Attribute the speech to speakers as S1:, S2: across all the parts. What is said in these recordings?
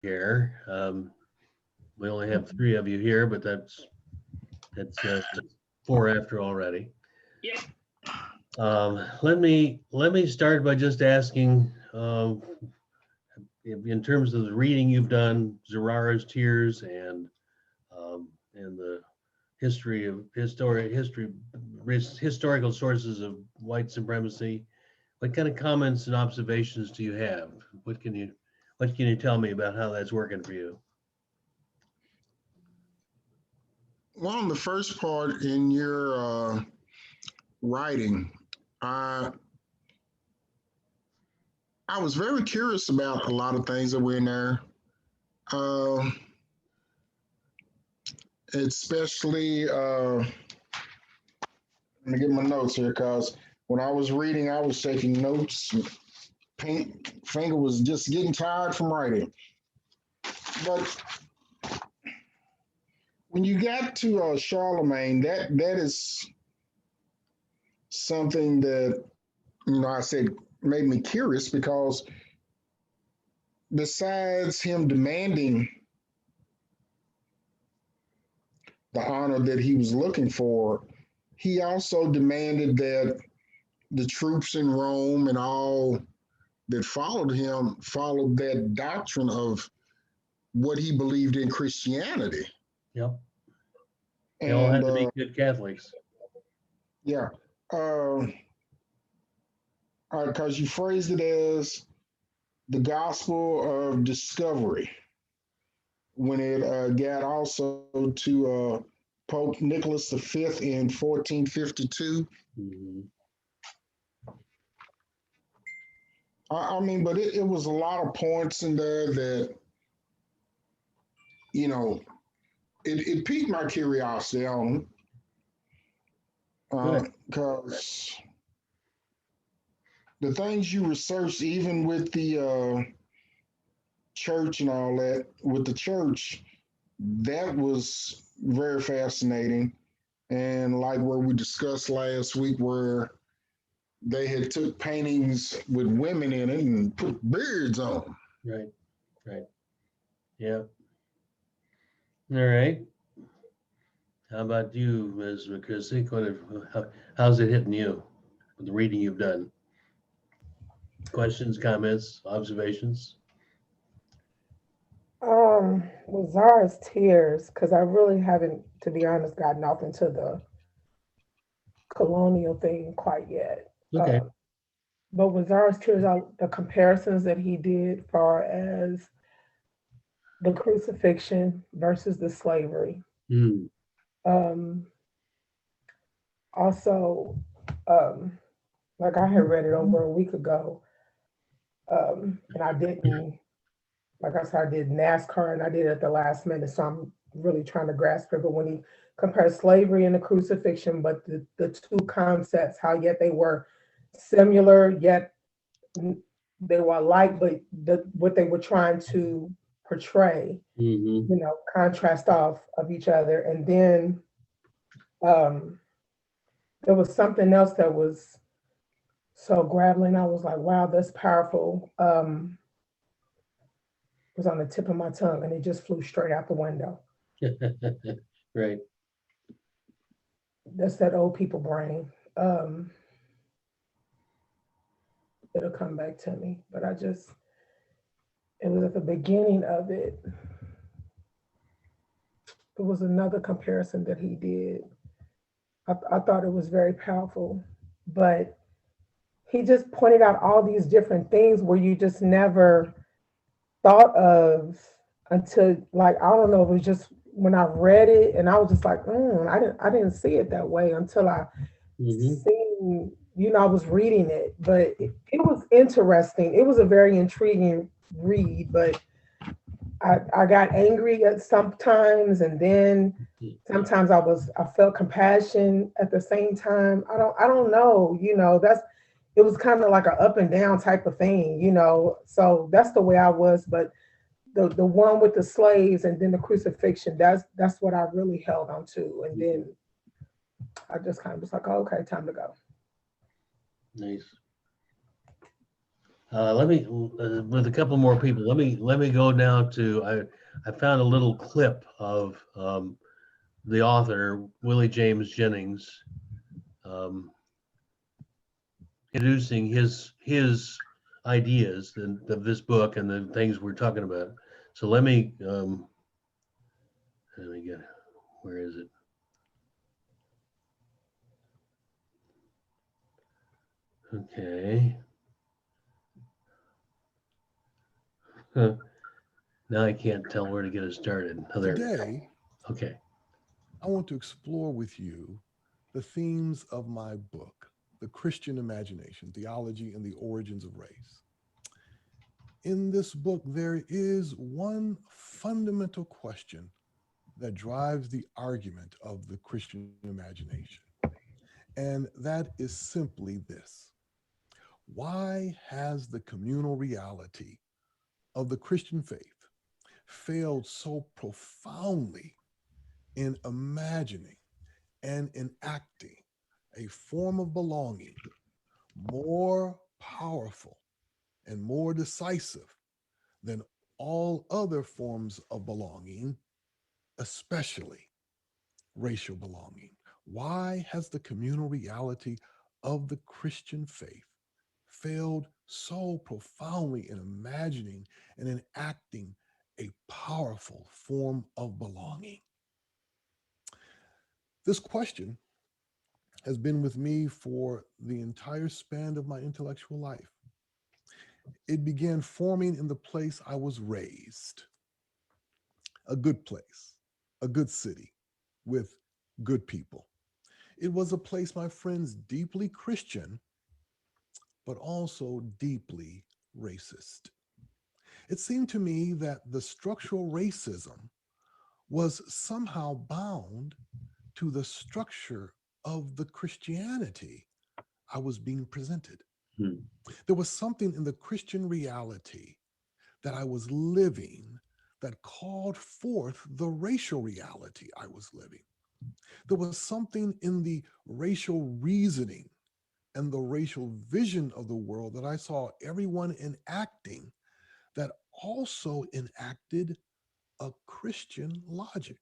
S1: here. We only have three of you here, but that's four after already.
S2: Yeah.
S1: Let me start by just asking, in terms of the reading you've done, Zurara's Tears and the historical sources of white supremacy. What kind of comments and observations do you have? What can you tell me about how that's working for you?
S3: Well, on the first part in your writing, I I was very curious about a lot of things that were in there, um, especially. Let me get my notes here, because when I was reading, I was taking notes. Finger was just getting tired from writing. But when you got to Charlemagne, that is something that I said made me curious, because besides him demanding the honor that he was looking for, he also demanded that the troops in Rome and all that followed him followed that doctrine of what he believed in Christianity.
S1: Yep. They all
S3: And
S1: had to be good Catholics.
S3: yeah, because you phrased it as the gospel of discovery, when it got also to Pope Nicholas V in 1452.
S1: Mm-hmm.
S3: I mean, but it was a lot of points in there that, you know, it piqued my curiosity on,
S1: Good.
S3: because the things you researched, even with the church and all that, with the church, that was very fascinating. And like where we discussed last week, where they had took paintings with women in it and put beards on them.
S1: Right. Right. Yeah. All right. How about you, Ms. McChrysty? How's it hitting you with the reading you've done? Questions, comments, observations?
S4: With Zara's Tears, because I really haven't, to be honest, gotten off into the colonial thing quite yet.
S1: Okay.
S4: But with Zara's Tears, the comparisons that he did, far as the crucifixion versus the slavery.
S1: Mm.
S4: Um, Also, um, like I had read it over a week ago, and I didn't, like I said, I did NASCAR and I did it at the last minute, so I'm really trying to grasp it. But when he compares slavery and the crucifixion, but the two concepts, how yet they were similar, yet they were alike, but what they were trying to portray,
S1: Mm-hmm.
S4: contrast off of each other. And then um, there was something else that was so grappling. I was like, wow, that's powerful. It was on the tip of my tongue and it just flew straight out the window.
S1: Right.
S4: That's that old people brain. It'll come back to me. But it was at the beginning of it. It was another comparison that he did. I thought it was very powerful. But he just pointed out all these different things where you just never thought of until, like, I don't know, it was just when I read it and I was just like, I didn't see it that way until I
S1: Mm-hmm.
S4: seen, I was reading it. But it was interesting. It was a very intriguing read, but I got angry at sometimes, and then sometimes I felt compassion at the same time. I don't know, that's it was kind of like an up and down type of thing. So that's the way I was. But the one with the slaves and then the crucifixion, that's what I really held on to. And then I just kind of was like, oh, okay, time to go.
S1: Nice. Let me, with a couple more people, let me go now to, I found a little clip of the author, Willie James Jennings, um, introducing his ideas of this book and the things we're talking about. So let me get, where is it? Okay. Huh. Now I can't tell where to get it started. Oh, there it is.
S2: Today,
S1: Okay.
S2: I want to explore with you the themes of my book, The Christian Imagination, Theology and the Origins of Race. In this book, there is one fundamental question that drives the argument of the Christian imagination, and that is simply this: why has the communal reality of the Christian faith failed so profoundly in imagining and enacting a form of belonging more powerful and more decisive than all other forms of belonging, especially racial belonging? Why has the communal reality of the Christian faith failed so profoundly in imagining and enacting a powerful form of belonging? This question has been with me for the entire span of my intellectual life. It began forming in the place I was raised, a good place, a good city with good people. It was a place, my friends, deeply Christian, but also deeply racist. It seemed to me that the structural racism was somehow bound to the structure of the Christianity I was being presented.
S1: Hmm.
S2: There was something in the Christian reality that I was living that called forth the racial reality I was living. There was something in the racial reasoning and the racial vision of the world that I saw everyone enacting that also enacted a Christian logic.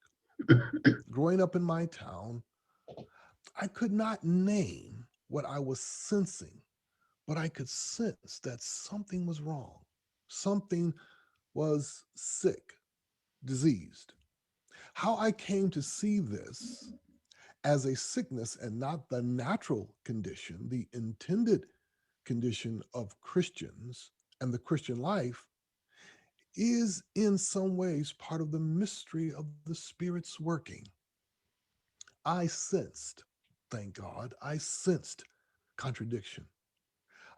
S2: Growing up in my town, I could not name what I was sensing, but I could sense that something was wrong. Something was sick, diseased. How I came to see this as a sickness and not the natural condition, the intended condition of Christians and the Christian life, is in some ways part of the mystery of the Spirit's working. I sensed, thank God, I sensed contradiction.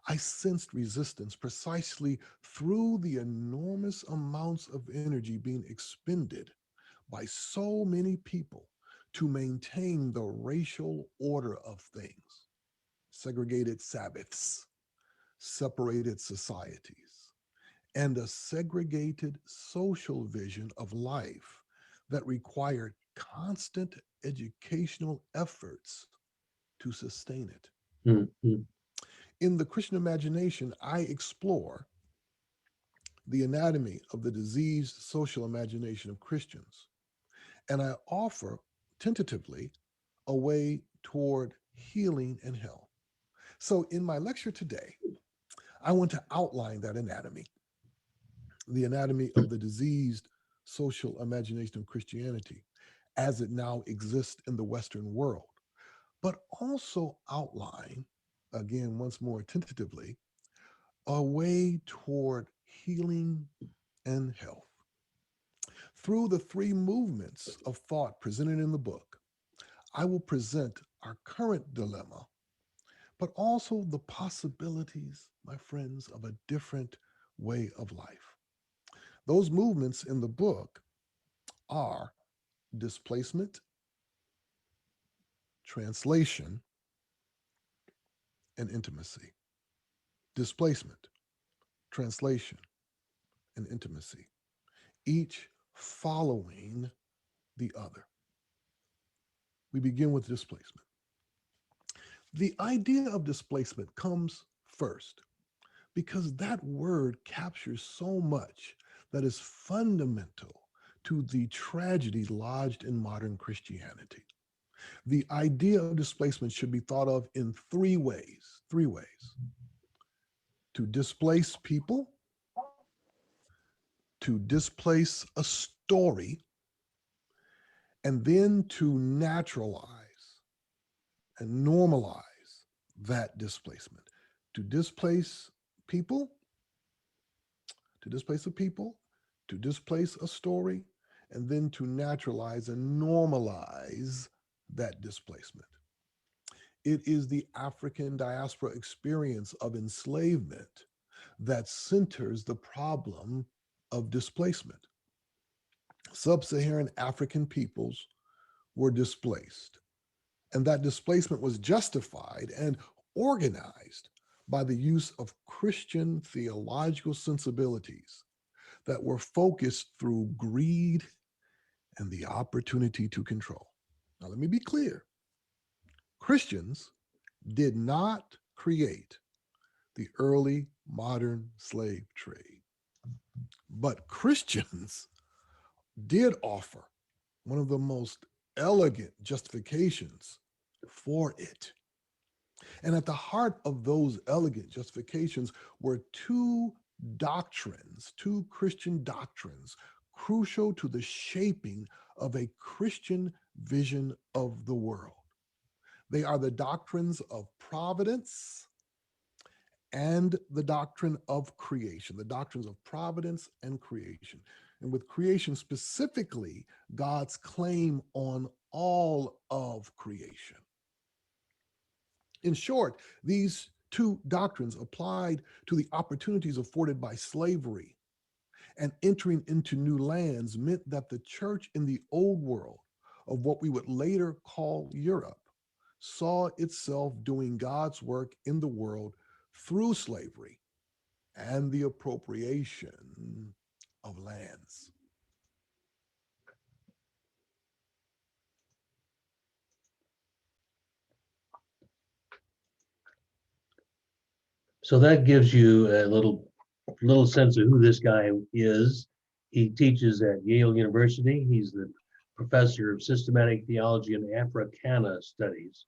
S2: I sensed resistance precisely through the enormous amounts of energy being expended by so many people to maintain the racial order of things: segregated Sabbaths, separated societies, and a segregated social vision of life that required constant educational efforts to sustain it.
S1: Hmm.
S2: In the Christian imagination, I explore the anatomy of the diseased social imagination of Christians, and I offer tentatively a way toward healing and health. So, in my lecture today, I want to outline that anatomy, the anatomy of the diseased social imagination of Christianity as it now exists in the Western world, but also outline, again, once more tentatively, a way toward healing and health. Through the three movements of thought presented in the book, I will present our current dilemma, but also the possibilities, my friends, of a different way of life. Those movements in the book are displacement, translation, and intimacy. Displacement, translation, and intimacy, each following the other. We begin with displacement. The idea of displacement comes first because that word captures so much that is fundamental to the tragedy lodged in modern Christianity. The idea of displacement should be thought of in three ways. To displace people, to displace a story, and then to naturalize and normalize that displacement. To displace people, to displace a people, to displace a story, and then to naturalize and normalize that displacement. It is the African diaspora experience of enslavement that centers the problem of displacement. Sub-Saharan African peoples were displaced, and that displacement was justified and organized by the use of Christian theological sensibilities that were focused through greed and the opportunity to control. Now, let me be clear. Christians did not create the early modern slave trade, but Christians did offer one of the most elegant justifications for it. And at the heart of those elegant justifications were two Christian doctrines, crucial to the shaping of a Christian vision of the world. They are the doctrines of providence and the doctrine of creation, the doctrines of providence and creation. And with creation specifically, God's claim on all of creation. In short, these two doctrines applied to the opportunities afforded by slavery and entering into new lands meant that the church in the old world of what we would later call Europe saw itself doing God's work in the world through slavery and the appropriation of lands.
S1: So that gives you a little sense of who this guy is. He teaches at Yale University. He's the professor of systematic theology and Africana studies.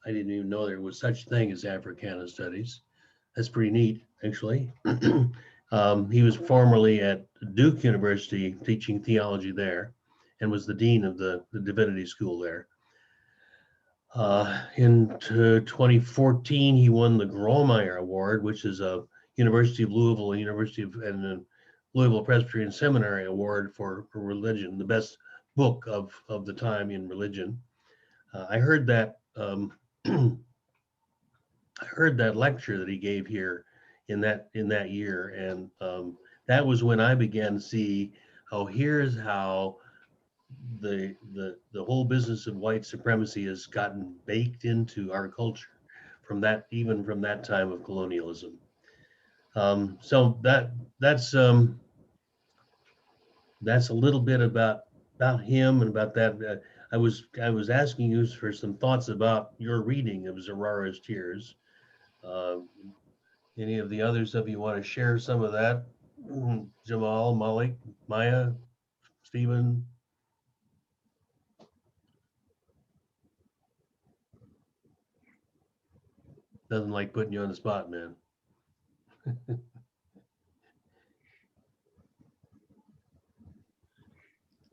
S1: I didn't even know there was such thing as Africana studies. That's pretty neat, actually. He was formerly at Duke University teaching theology there and was the dean of the divinity school there. In 2014, he won the Gromeyer Award, which is a University of Louisville, and the Louisville Presbyterian Seminary Award for religion, the best book of the time in religion. I heard that I heard that lecture that he gave here in that year, and that was when I began to see, oh, here's how the whole business of white supremacy has gotten baked into our culture from that time of colonialism. So that's a little bit about him and about that. I was asking you for some thoughts about your reading of Zurara's Tears. Any of the others of you want to share some of that? Jamal, Malik, Maya, Stephen? Doesn't like putting you on the spot, man.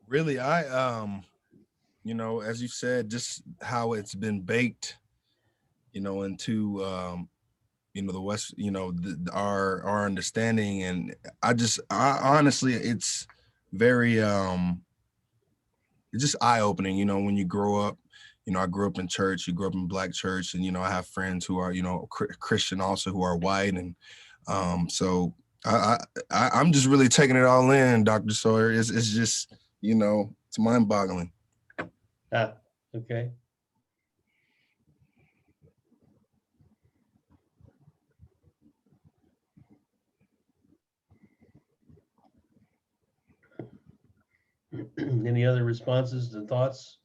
S5: Really, as you said, just how it's been baked, into the West, our understanding. And I honestly, it's very it's just eye-opening, when you grow up. I grew up in church, you grew up in Black church, and I have friends who are Christian also, who are white. And so I'm just really taking it all in, Dr. Sawyer. It's just, it's mind-boggling.
S1: Okay. Any other responses and thoughts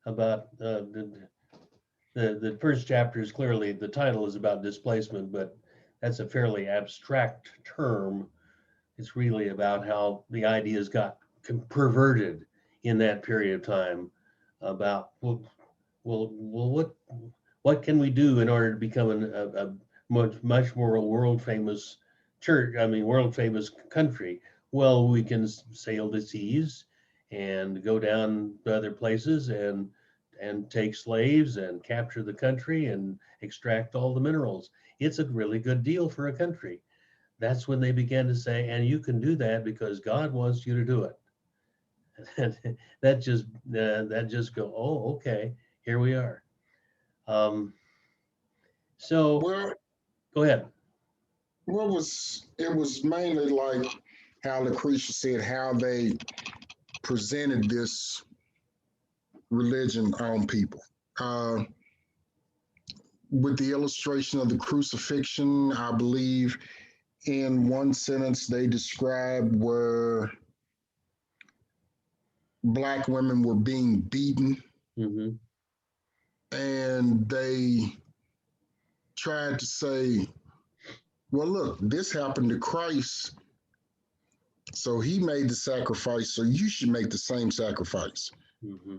S1: about the first chapter? Is clearly, the title is about displacement, but that's a fairly abstract term. It's really about how the ideas got perverted in that period of time about, what can we do in order to become a much more world famous church? I mean, world famous country. Well, we can sail the seas and go down to other places and take slaves and capture the country and extract all the minerals. It's a really good deal for a country. That's when they began to say, and you can do that because God wants you to do it. That just go, oh, okay, here we are. So
S3: Well,
S1: go ahead.
S3: it was mainly like how Lucretia said, how they presented this religion on people. Uh, with the illustration of the crucifixion, I believe in one sentence they described where Black women were being beaten,
S1: Mm-hmm.
S3: and they tried to say, well, look, this happened to Christ, so he made the sacrifice, so you should make the same sacrifice
S1: Mm-hmm.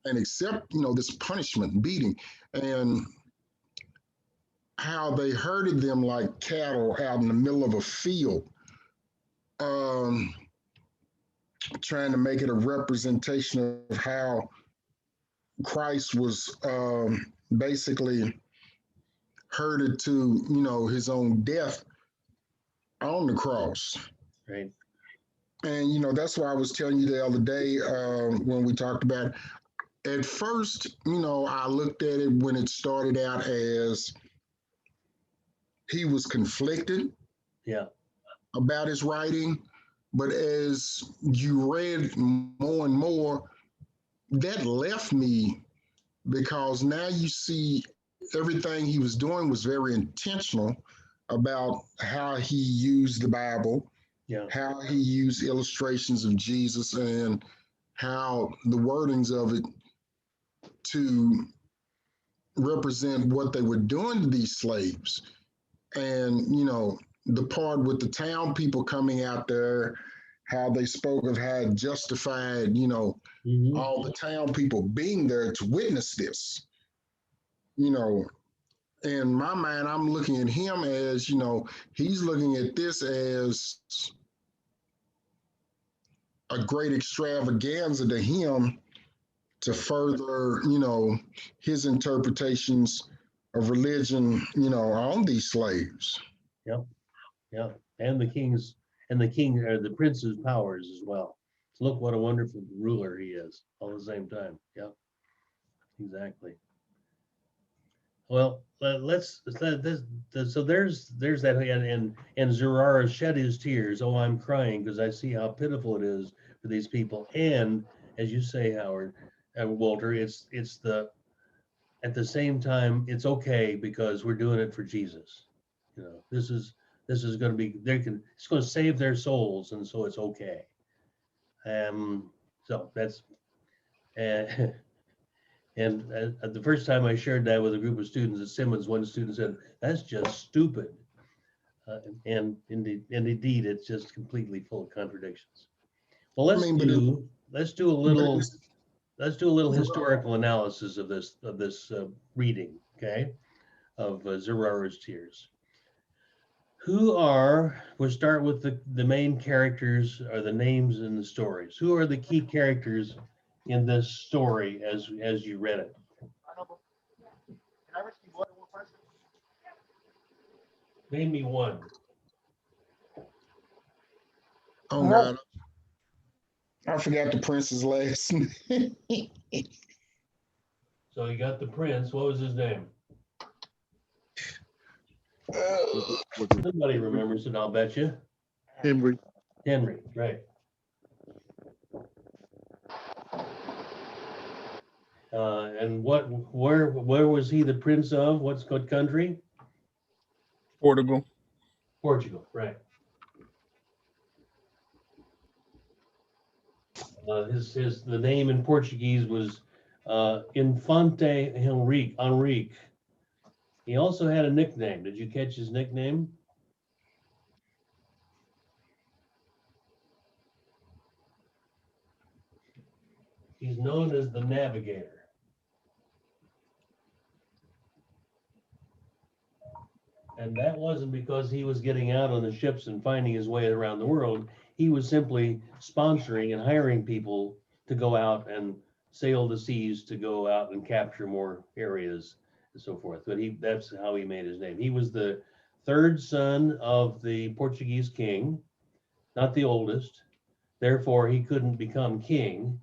S3: and accept, this punishment, beating, and how they herded them like cattle out in the middle of a field, um, trying to make it a representation of how Christ was basically herded to, his own death on the cross.
S1: Right.
S3: And, that's why I was telling you the other day when we talked about it. At first, I looked at it when it started out as he was conflicted
S1: Yeah.
S3: about his writing. But as you read more and more, that left me because now you see everything he was doing was very intentional about how he used the Bible,
S1: Yeah.
S3: how he used illustrations of Jesus, and how the wordings of it to represent what they were doing to these slaves. And, the part with the town people coming out there, how they spoke of how it justified,
S1: Mm-hmm.
S3: all the town people being there to witness this. You know, in my mind, I'm looking at him as, he's looking at this as a great extravaganza to him to further, his interpretations of religion, on these slaves.
S1: Yep. Yeah. And the king or the prince's powers as well. Look what a wonderful ruler he is all at the same time. Yep. Exactly. Well, so there's that, and Zurara shed his tears. Oh, I'm crying because I see how pitiful it is for these people. And as you say, Howard, Walter, it's the at the same time it's okay because we're doing it for Jesus. This is going to be it's going to save their souls, and so it's okay. So that's uh, And the first time I shared that with a group of students at Simmons, one student said, "That's just stupid." And indeed, it's just completely full of contradictions. Well,
S3: I mean,
S1: let's do a
S3: but
S1: little historical analysis of this reading, okay, of Zurara's Tears. We'll start with the main characters or the names in the stories. Who are the key characters in this story as you read it? Name me one.
S3: oh God, I forgot the prince's last name.
S1: So you got the prince. What was his name? Somebody remembers it, I'll bet you.
S6: Henry.
S1: Henry, right. And where was he the prince of? What country?
S5: Portugal.
S1: Portugal, right. The name in Portuguese was Infante Henrique. He also had a nickname. Did you catch his nickname? He's known as the Navigator. And that wasn't because he was getting out on the ships and finding his way around the world. He was simply sponsoring and hiring people to go out and sail the seas, to go out and capture more areas and so forth. But that's how he made his name. He was the third son of the Portuguese king, not the oldest. Therefore, he couldn't become king.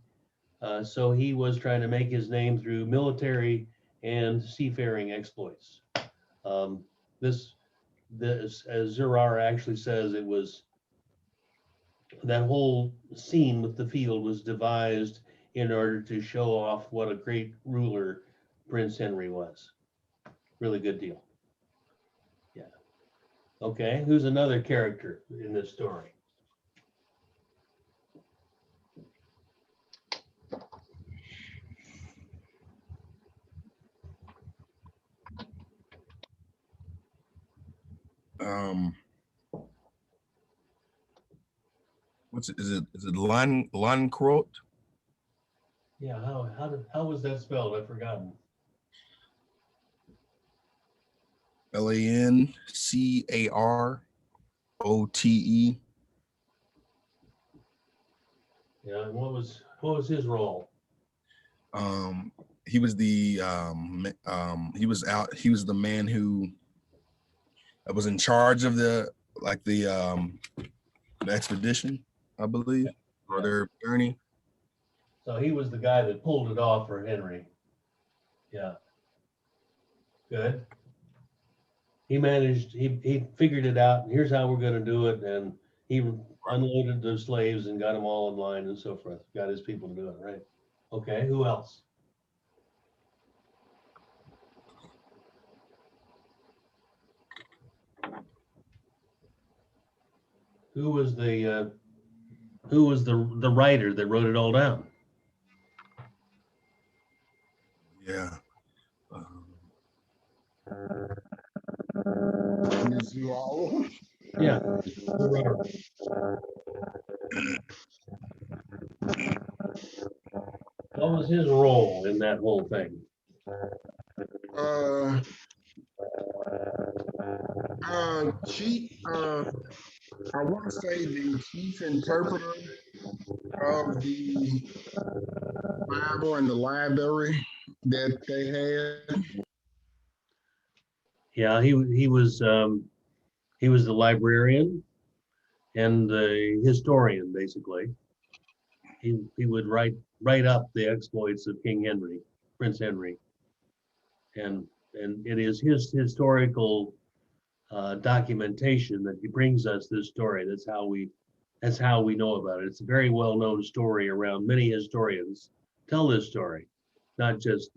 S1: So he was trying to make his name through military and seafaring exploits. Um, this, as Zurara actually says, it was that whole scene with the field was devised in order to show off what a great ruler Prince Henry was. Really good deal. Yeah. Okay, who's another character in this story?
S5: Is it Lancrot?
S1: Yeah, how was that spelled? I've forgotten.
S5: Lancarote.
S1: Yeah, and what was his role?
S5: He was the he was the man who was in charge of the expedition, I believe, or their journey.
S1: So he was the guy that pulled it off for Henry. Yeah. Good. He managed, he figured it out. Here's how we're going to do it. And he unloaded the slaves and got them all in line and so forth. Got his people to do it, right? Okay, who else? Who was the writer that wrote it all down?
S5: Yeah.
S1: Yeah. What was his role in that whole thing?
S3: Chief, I want to say the chief interpreter of the Bible and the library that they had.
S1: Yeah, he was the librarian and the historian, basically. He would write up the exploits of King Henry, Prince Henry, and it is his historical documentation that brings us this story. That's how we know about it. It's a very well known story around. Many historians tell this story, not just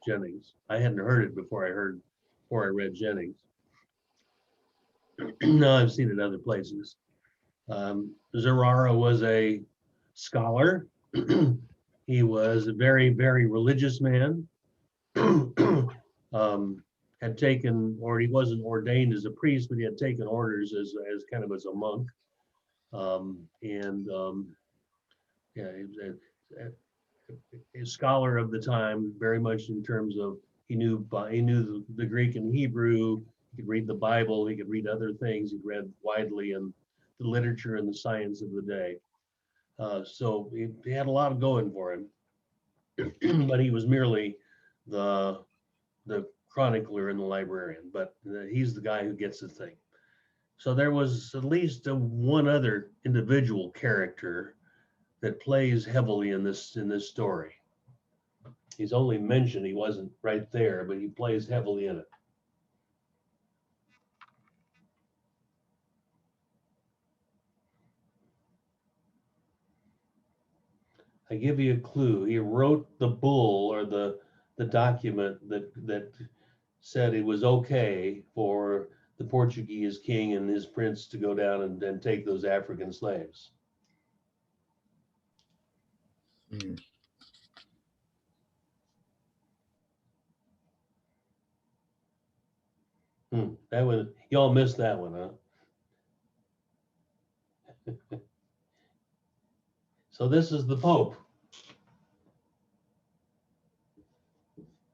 S1: Jennings. I hadn't heard it before I read Jennings. No, I've seen it other places. Zurara was a scholar. He was a very, very religious man. Had taken, or he wasn't ordained as a priest, but he had taken orders as kind of as a monk. Yeah, he was a scholar of the time, very much in terms of he knew the Greek and Hebrew. He could read the Bible. He could read other things. He read widely in the literature and the science of the day. So he had a lot going for him, but he was merely the chronicler and the librarian. But he's the guy who gets the thing. So there was at least one other individual character that plays heavily in this story. He's only mentioned, he wasn't right there, but he plays heavily in it. I give you a clue. He wrote the bull or the document that said it was okay for the Portuguese king and his prince to go down and take those African slaves.
S5: Mm.
S1: That one, y'all missed that one, huh? So this is the Pope,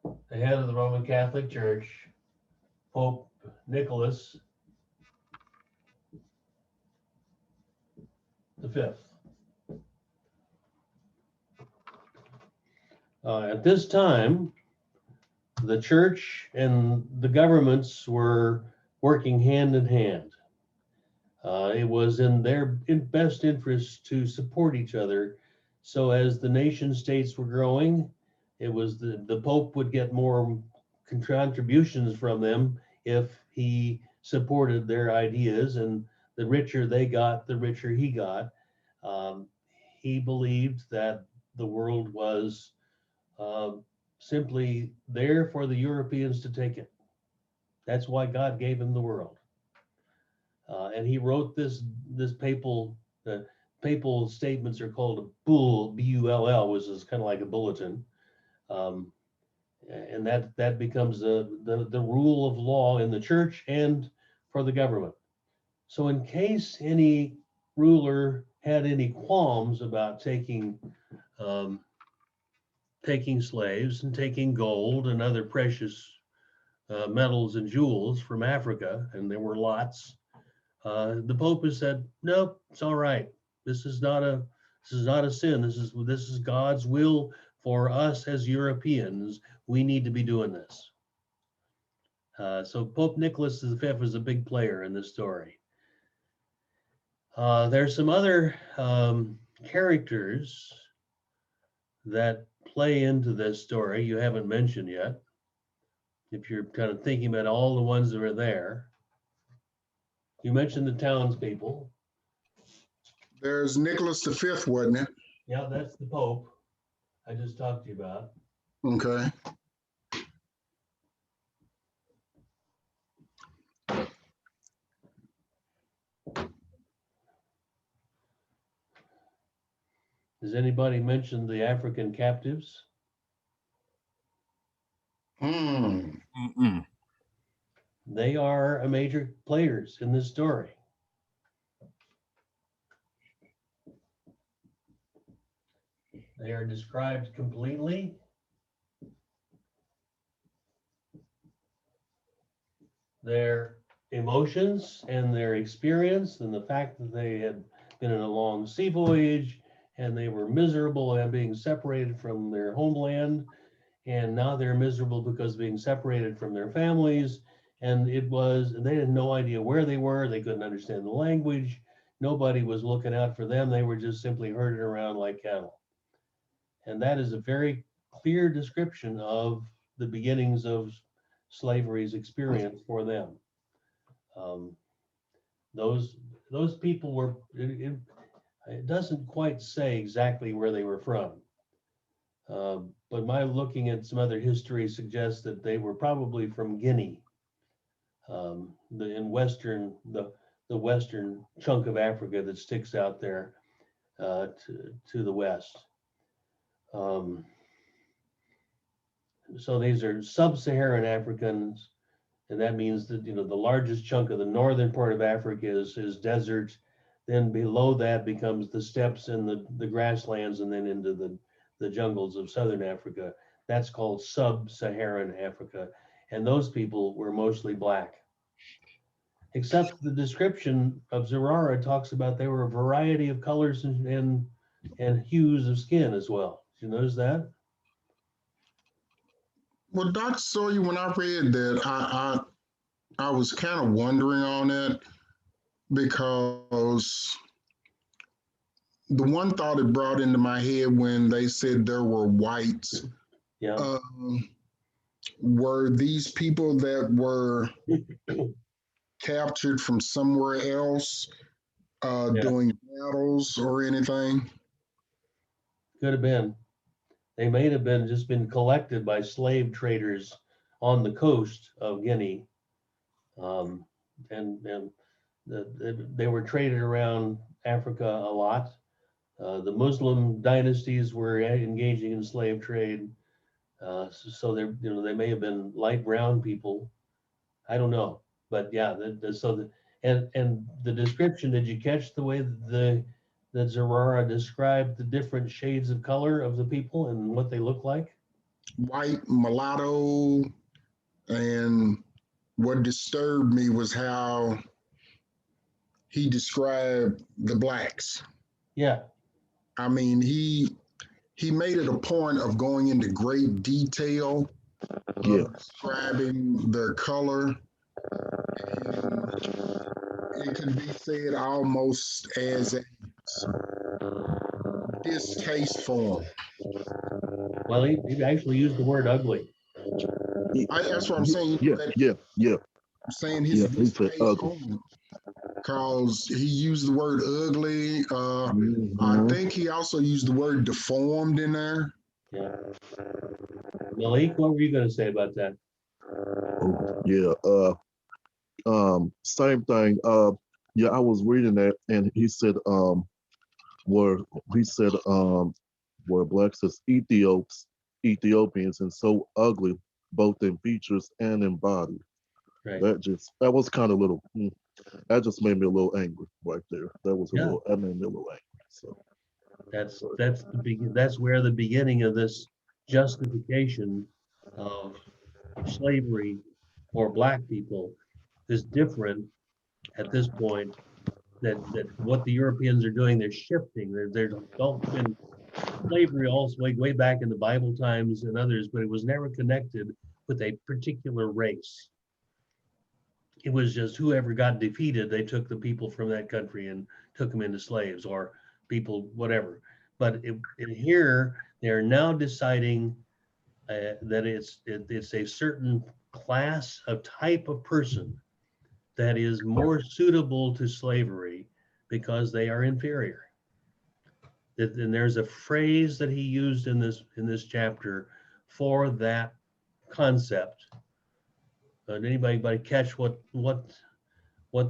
S1: the head of the Roman Catholic Church, Pope Nicholas V. At this time, the church and the governments were working hand in hand. It was in their best interest to support each other. So as the nation states were growing, it was the Pope would get more contributions from them if he supported their ideas, and the richer they got, the richer he got. Um, he believed that the world was uh, simply there for the Europeans to take it. That's why God gave him the world. And he wrote this papal statements are called a bull, B-U-L-L, which is kind of like a bulletin. Um, and that becomes the rule of law in the church and for the government. So in case any ruler had any qualms about taking slaves and taking gold and other precious metals and jewels from Africa, and there were lots, the Pope has said, nope, it's all right. This is not a sin. This is God's will for us as Europeans. We need to be doing this. So Pope Nicholas V is a big player in this story. There's some other characters that play into this story you haven't mentioned yet. If you're kind of thinking about all the ones that are there, you mentioned the townspeople.
S3: There's Nicholas V, wasn't it?
S1: Yeah, that's the Pope I just talked to you about.
S3: Okay.
S1: Does anybody mention the African captives?
S5: Mm-mm.
S1: They are a major players in this story. They are described completely. Their emotions and their experience, and the fact that they had been in a long sea voyage and they were miserable and being separated from their homeland, and now they're miserable because of being separated from their families. And they had no idea where they were. They couldn't understand the language. Nobody was looking out for them. They were just simply herded around like cattle. And that is a very clear description of the beginnings of slavery's experience for them. Those people were, it doesn't quite say exactly where they were from. But my looking at some other history suggests that they were probably from Guinea, the western chunk of Africa that sticks out there to the west. So these are sub-Saharan Africans, and that means that the largest chunk of the northern part of Africa is desert. Then below that becomes the steppes and the grasslands, and then into the jungles of southern Africa. That's called sub-Saharan Africa, and those people were mostly black. Except the description of Zurara talks about there were a variety of colors and hues of skin as well. Did you notice that?
S3: Well, Dr. Sawyer, when I read that, I was kind of wondering on it, because the one thought it brought into my head when they said there were whites,
S1: Yeah.
S3: were these people that were captured from somewhere else doing battles or anything?
S1: Could have been. They may have been collected by slave traders on the coast of Guinea, and they were traded around Africa a lot. The Muslim dynasties were engaging in slave trade, so they may have been light brown people. I don't know. But yeah, and the description, did you catch the way that Zurara described the different shades of color of the people and what they look like?
S3: White, mulatto, and what disturbed me was how he described the blacks.
S1: Yeah,
S3: I mean, he made it a point of going into great detail
S6: Yeah.
S3: of describing their color. And it could be said almost as a distaste for him.
S1: well, he actually used the word ugly.
S3: That's what I'm saying.
S6: Yeah.
S3: That
S6: Yeah.
S3: I'm saying his
S6: Yeah. He said
S3: distaste
S6: ugly.
S3: for him, because he used the word ugly. I
S6: Mhm.
S3: think he also used the word deformed in there.
S1: Yeah. Malik, what were you going to say about that?
S6: Oh, yeah. Same thing. Yeah, I was reading that, and he said, where he said, where blacks as Ethiopians, and so ugly, both in features and in body.
S1: Right.
S6: That was kind of little. That just made me a little angry right there.
S1: Yeah.
S6: That made me a little angry. So
S1: That's where the beginning of this justification of slavery for black people is different at this point. That what the Europeans are doing, they're shifting. They're don't been slavery also way back in the Bible times and others, but it was never connected with a particular race. It was just whoever got defeated, they took the people from that country and took them into slaves, or people, whatever. But in here, they're now deciding that it's a certain class of type of person that is more suitable to slavery because they are inferior. And there's a phrase that he used in this chapter for that concept. Did anybody catch what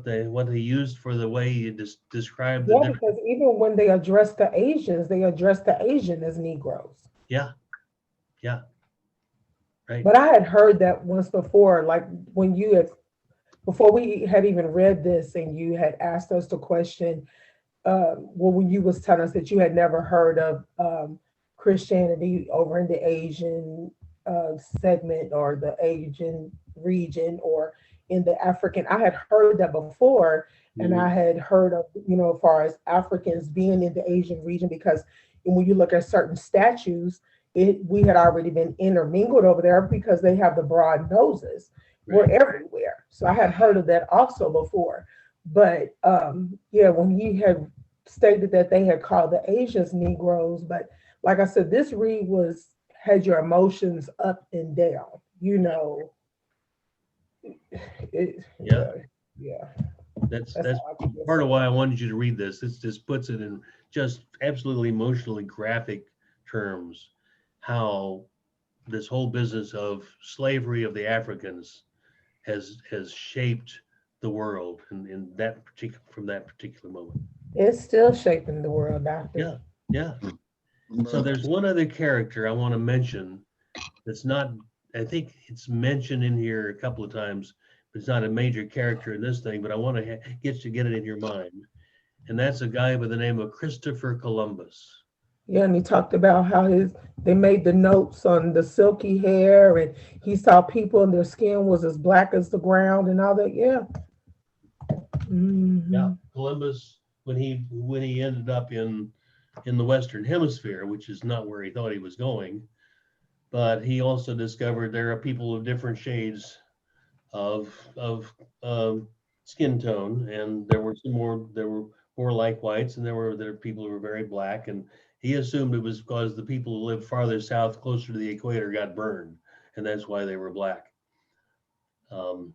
S1: they used for the way you described the
S4: Yeah,
S1: different?
S4: because even when they address the Asians, they address the Asian as Negroes.
S1: Yeah, yeah, right.
S4: But I had heard that once before, like when you had, before we had even read this and you had asked us the question, well, when you was telling us that you had never heard of Christianity over in the Asian segment or the Asian region or in the African, I had heard that before, and I
S1: Mhm.
S4: had heard of, as far as Africans being in the Asian region, because when you look at certain statues, we had already been intermingled over there because they have the broad noses. We're
S1: Right.
S4: everywhere. So I had heard of that also before. But yeah, when he had stated that they had called the Asians Negroes, but like I said, this read had your emotions up and down.
S1: Yeah,
S4: Yeah, yeah. That's
S1: that's
S4: all I can
S1: part of
S4: say.
S1: why I wanted you to read this. This just puts it in just absolutely emotionally graphic terms, how this whole business of slavery of the Africans has shaped the world in that particular from that particular moment.
S4: It's still shaping the world, Doctor.
S1: Yeah, yeah. So
S3: But
S1: there's one other character I want to mention that's not, I think it's mentioned in here a couple of times, but it's not a major character in this thing, but I want to get it in your mind. And that's a guy by the name of Christopher Columbus.
S4: Yeah, and he talked about how they made the notes on the silky hair, and he saw people and their skin was as black as the ground and all that. Yeah.
S1: Yeah,
S4: Hmm.
S1: Columbus, when he ended up in the Western Hemisphere, which is not where he thought he was going, but he also discovered there are people of different shades of skin tone, and there were more like whites, and there are people who were very black, and he assumed it was because the people who lived farther south, closer to the equator, got burned, and that's why they were black. Um,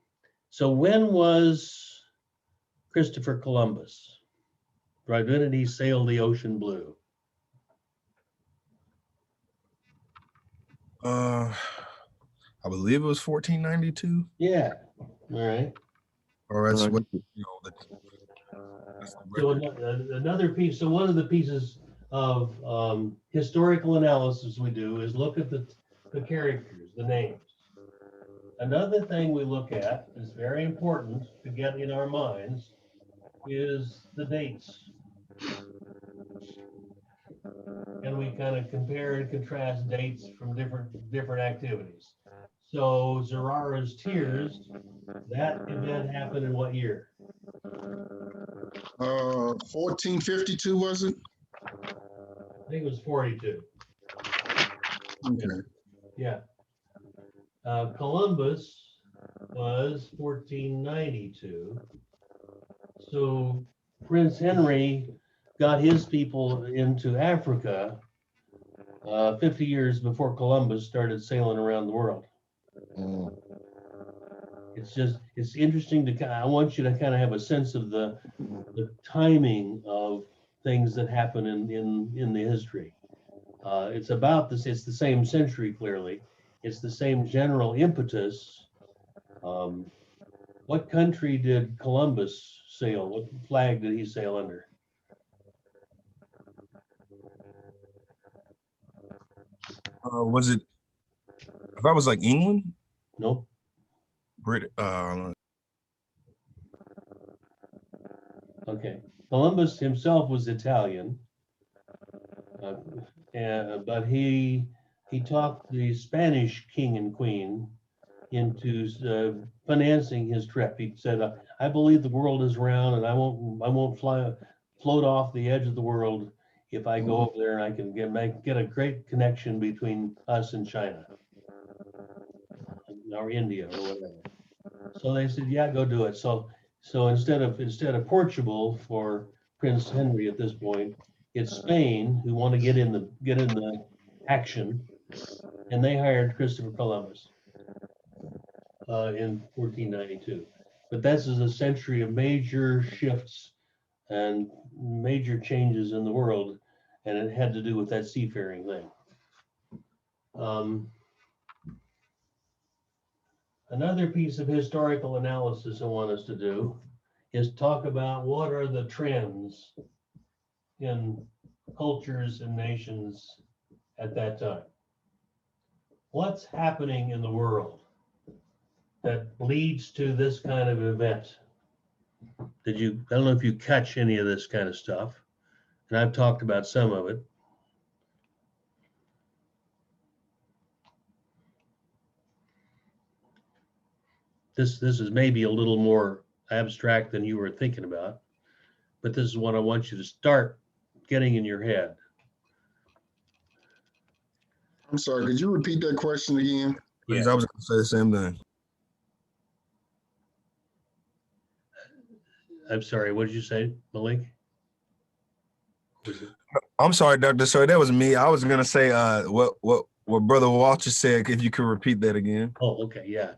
S1: so when was Christopher Columbus? Right, when did he sail the ocean blue?
S5: I believe it was 1492,
S1: Yeah, all right.
S5: or that's what that's the
S1: So
S5: record.
S1: another piece, so one of the pieces of historical analysis we do is look at the characters, the names. Another thing we look at is very important to get in our minds is the dates. And we kind of compare and contrast dates from different activities. So Zurara's tears, that event happened in what year?
S3: 1452 was it?
S1: I think it was 42.
S3: Okay.
S1: Yeah. Columbus was 1492. So Prince Henry got his people into Africa 50 years before Columbus started sailing around the world.
S6: Mm.
S1: It's interesting I want you to kind of have a sense of the timing of things that happen in the history. It's about this, it's the same century, clearly. It's the same general impetus. What country did Columbus sail? What flag did he sail under?
S5: Was it, if I was like England?
S1: Nope. Okay. Columbus himself was Italian, but he talked the Spanish king and queen into financing his trip. He said, "I believe the world is round, and I won't float off the edge of the world if I go over there and I can get a great connection between us and China or India or whatever." So they said, "Yeah, go do it." So instead of Portugal for Prince Henry at this point, it's Spain who want to get in the action, and they hired Christopher Columbus in 1492. But this is a century of major shifts and major changes in the world, and it had to do with that seafaring thing. Another piece of historical analysis I want us to do is talk about what are the trends in cultures and nations at that time. What's happening in the world that leads to this kind of event? I don't know if you catch any of this kind of stuff, and I've talked about some of it. This is maybe a little more abstract than you were thinking about, but this is what I want you to start getting in your head.
S3: I'm sorry, could you repeat that question again?
S5: Yeah. I was going to say the same thing.
S1: I'm sorry, what did you say, Malik?
S5: I'm sorry, Dr. Sir, that was me. I was going to say what Brother Walter said, if you could repeat that again.
S1: Oh, okay, yeah.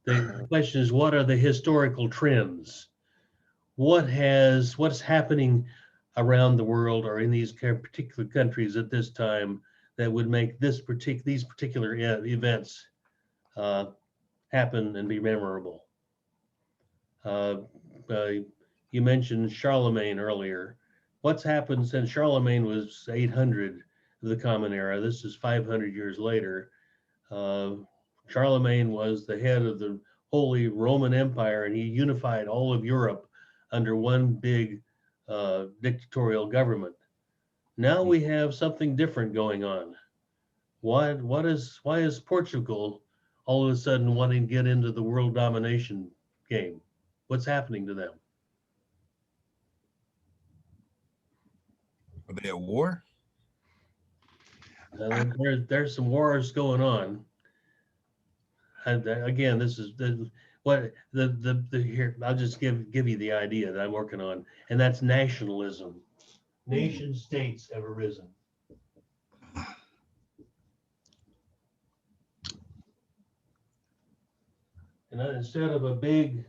S1: The question is, what are the historical trends? What's happening around the world or in these particular countries at this time that would make these particular events happen and be memorable? You mentioned Charlemagne earlier. What's happened since Charlemagne was 800 of the Common Era? This is 500 years later. Charlemagne was the head of the Holy Roman Empire, and he unified all of Europe under one big dictatorial government. Now we have something different going on. Why is Portugal all of a sudden wanting to get into the world domination game? What's happening to them?
S5: Are they at war?
S1: There's some wars going on. And again, this is here. I'll just give you the idea that I'm working on, and that's nationalism. Nation states have arisen. And instead of a big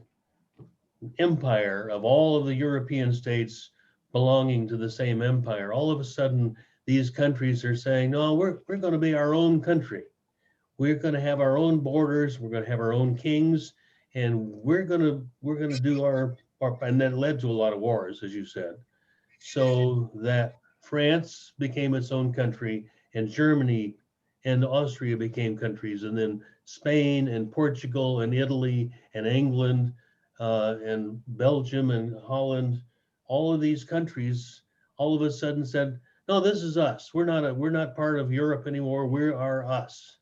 S1: empire of all of the European states belonging to the same empire, all of a sudden these countries are saying, no, we're going to be our own country. We're going to have our own borders. We're going to have our own kings, and we're going to do our and that led to a lot of wars, as you said. So that France became its own country, and Germany and Austria became countries, and then Spain and Portugal and Italy and England and Belgium and Holland, all of these countries all of a sudden said, no, this is us. We're not part of Europe anymore. We are us.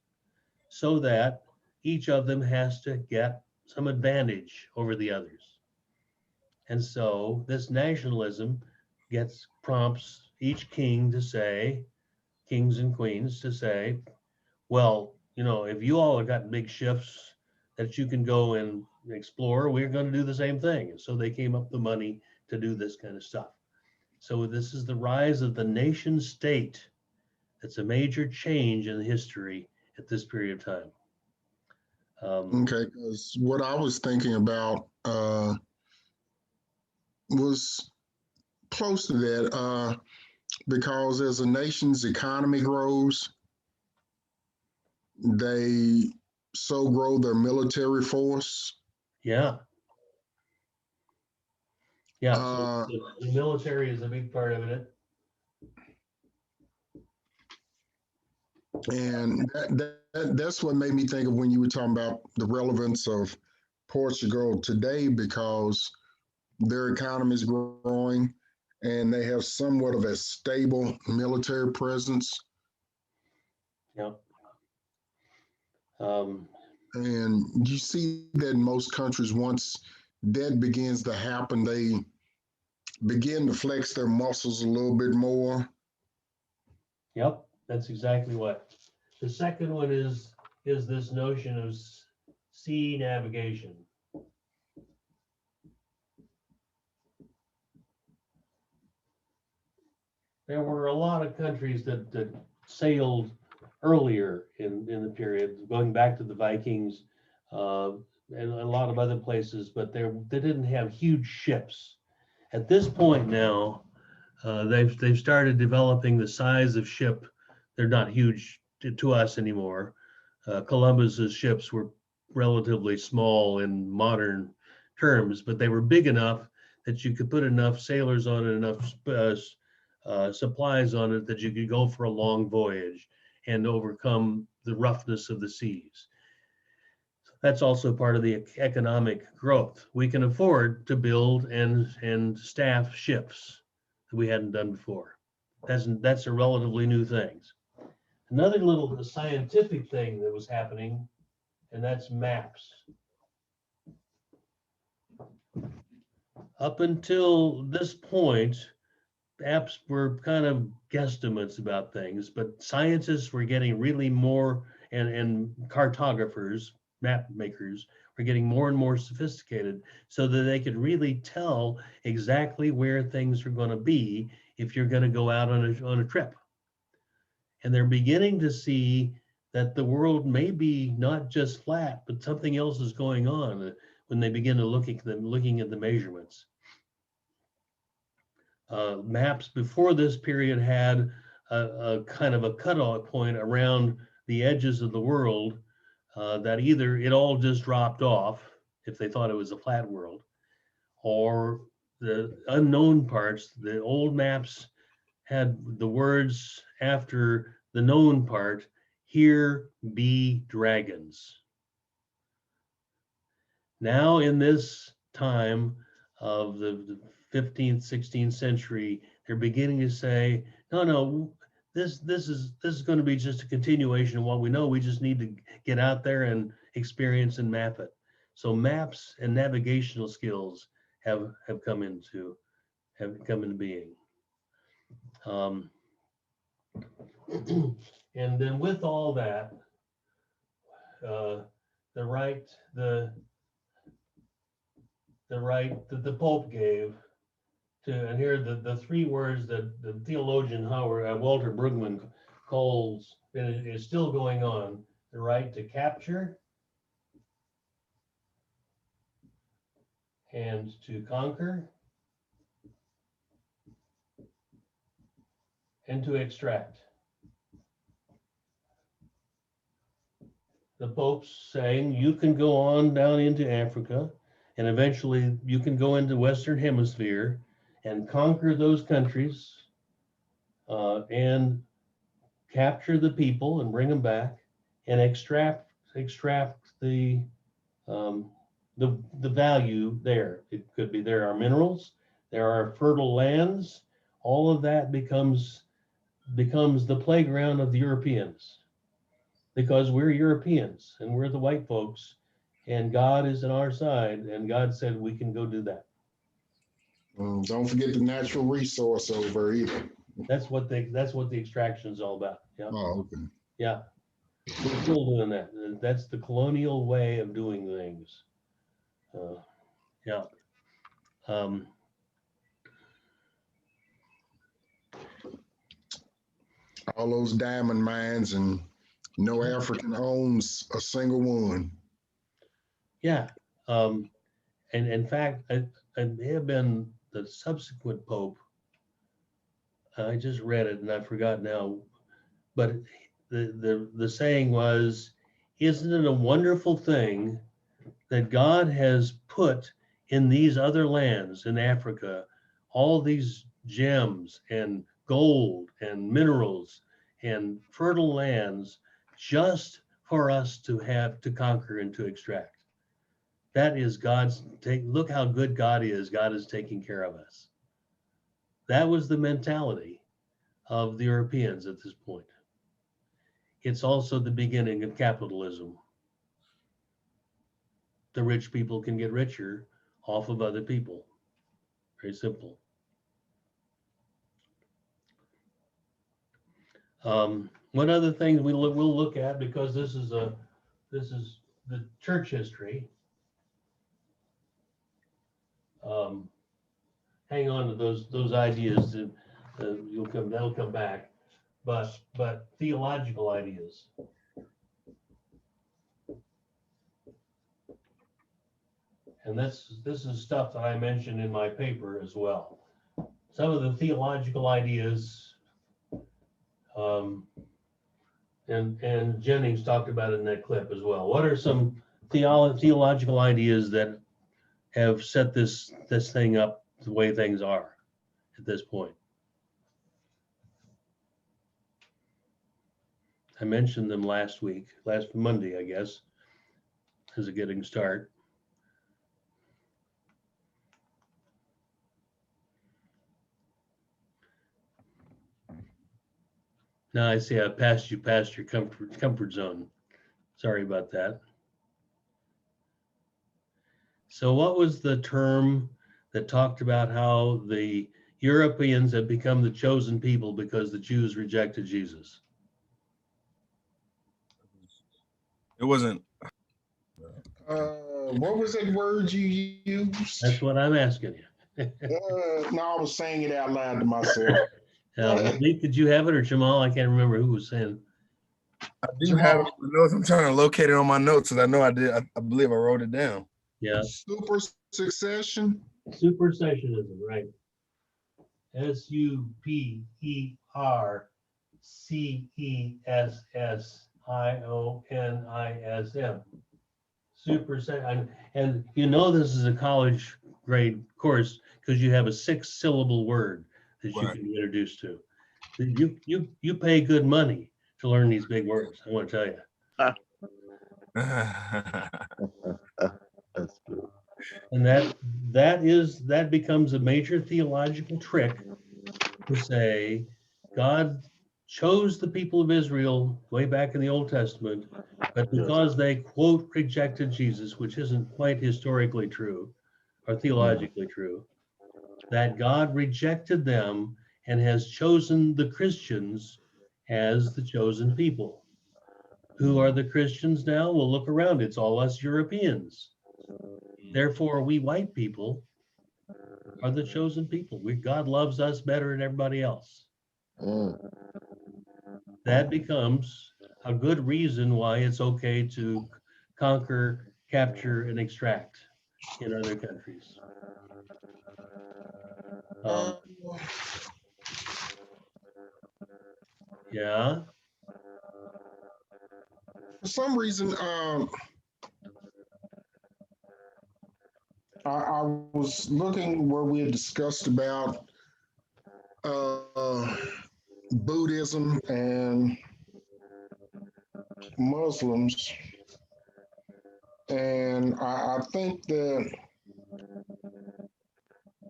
S1: So that each of them has to get some advantage over the others. And so this nationalism prompts each king to say, kings and queens to say, well, if you all have got big ships that you can go and explore, we're going to do the same thing. And so they came up with the money to do this kind of stuff. So this is the rise of the nation state. It's a major change in history at this period of time.
S3: Okay, because what I was thinking about was close to that, because as a nation's economy grows, they so grow their military force.
S1: Yeah. Yeah.
S3: Uh,
S1: So the military is a big part of it.
S3: And that's what made me think of when you were talking about the relevance of Portugal today, because their economy is growing and they have somewhat of a stable military presence.
S1: Yeah.
S3: And you see that in most countries, once that begins to happen, they begin to flex their muscles a little bit more.
S1: Yep, that's exactly what. The second one is this notion of sea navigation. There were a lot of countries that sailed earlier in the period, going back to the Vikings and a lot of other places, but they didn't have huge ships. At this point now, they've started developing the size of ship. They're not huge to us anymore. Columbus's ships were relatively small in modern terms, but they were big enough that you could put enough sailors on it, enough supplies on it that you could go for a long voyage and overcome the roughness of the seas. That's also part of the economic growth. We can afford to build and staff ships that we hadn't done before. That's a relatively new thing. Another little scientific thing that was happening, and that's maps. Up until this point, apps were kind of guesstimates about things, but scientists were getting really more, and cartographers, map makers, were getting more and more sophisticated so that they could really tell exactly where things are going to be if you're going to go out on a trip. And they're beginning to see that the world may be not just flat, but something else is going on when they begin to looking at the measurements. Maps before this period had a kind of a cutoff point around the edges of the world that either it all just dropped off if they thought it was a flat world, or the unknown parts, the old maps had the words after the known part, here be dragons. Now in this time of the 15th, 16th century, they're beginning to say, no, this is going to be just a continuation of what we know. We just need to get out there and experience and map it. So maps and navigational skills have come into being. And then with all that, the right that the Pope gave to, and here the three words that the theologian Walter Brueggemann calls, and it is still going on, the right to capture and to conquer and to extract. The Pope's saying you can go on down into Africa, and eventually you can go into Western Hemisphere and conquer those countries and capture the people and bring them back and extract extract the value there. It could be there are minerals, there are fertile lands. All of that becomes the playground of the Europeans, because we're Europeans and we're the white folks, and God is on our side, and God said we can go do that.
S3: Don't forget the natural resource over either.
S1: That's what the extraction is all about. Yeah,
S3: Oh, okay.
S1: yeah. We're still doing that. That's the colonial way of doing things. Yeah.
S3: All those diamond mines, and no African owns a single one.
S1: Yeah. And in fact, it may have been the subsequent Pope. I just read it and I forgot now, but the saying was, "Isn't it a wonderful thing that God has put in these other lands in Africa all these gems and gold and minerals and fertile lands just for us to have to conquer and to extract? That is God's take. Look how good God is. God is taking care of us." That was the mentality of the Europeans at this point. It's also the beginning of capitalism. The rich people can get richer off of other people. Very simple. One other thing we'll look at, because this is the church history. Hang on to those ideas. They'll come back. But theological ideas. And this is stuff that I mentioned in my paper as well. Some of the theological ideas, and Jennings talked about it in that clip as well. What are some theological ideas that have set this thing up the way things are at this point? I mentioned them last Monday, I guess, as a getting start. Now I see I passed you past your comfort zone. Sorry about that. So what was the term that talked about how the Europeans have become the chosen people because the Jews rejected Jesus?
S5: It wasn't.
S3: What was that word you used?
S1: That's what I'm asking you.
S3: No, I was saying it out loud to myself.
S1: Malik, did you have it, or Jamal? I can't remember who was saying.
S5: I do have it on my notes. I'm trying to locate it on my notes because I know I did. I believe I wrote it down.
S1: Yeah.
S3: Super succession.
S1: Supersessionism, right? SUPERCESSIONISM. Supersession, and you know this is a college grade course because you have a 6-syllable word that you can be introduced to. You pay good money to learn these big words, I want to tell you.
S6: That's good.
S1: And that becomes a major theological trick to say God chose the people of Israel way back in the Old Testament, but because they quote rejected Jesus, which isn't quite historically true or theologically true, that God rejected them and has chosen the Christians as the chosen people. Who are the Christians now? Well, look around. It's all us Europeans. Therefore, we white people are the chosen people. God loves us better than everybody else. That becomes a good reason why it's okay to conquer, capture, and extract in other countries. Yeah.
S3: For some reason, I was looking where we had discussed about Buddhism and Muslims. And I think that